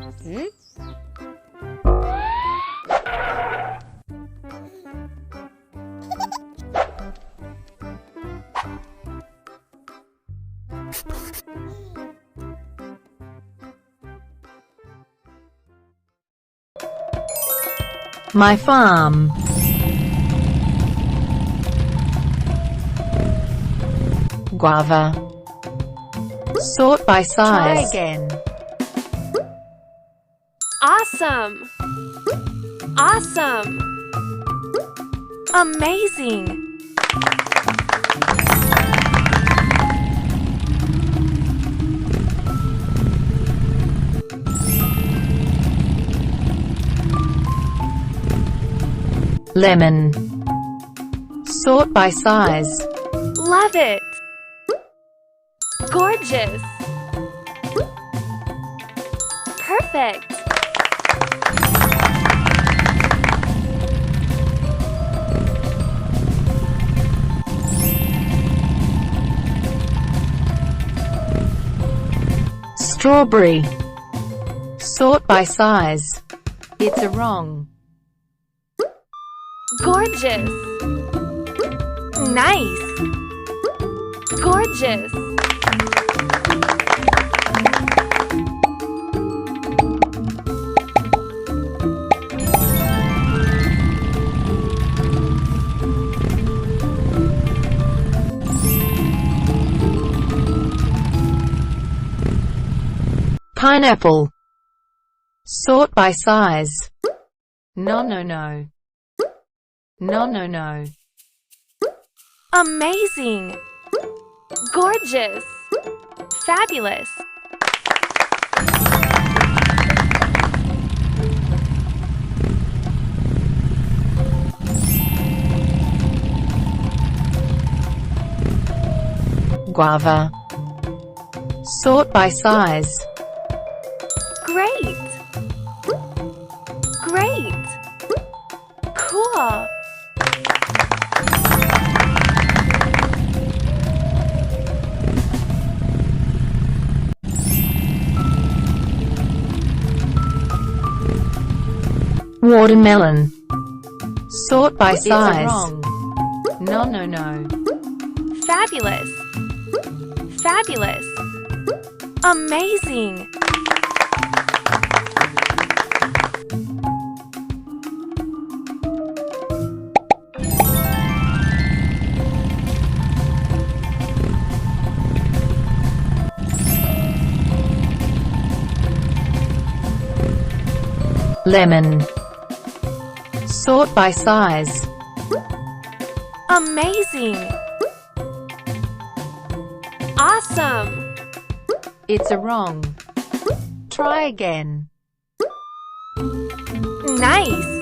Hmm? My farm. Guava. Sort by size. Try again. Awesome! Awesome! Amazing! Lemon. Sort by size. Love it! Gorgeous! Perfect! Strawberry. Sort by size. It's a wrong. Gorgeous! Nice! Gorgeous! Pineapple. Sort by size. No, no, no. No, no, no. Amazing! Gorgeous! Fabulous! Guava. Sort by size. Great! Great! Cool! Watermelon. Sort by size. It's wrong. No, no, no. Fabulous! Fabulous! Amazing! Lemon. Sort by size. Amazing! Awesome! It's a wrong. Try again. Nice!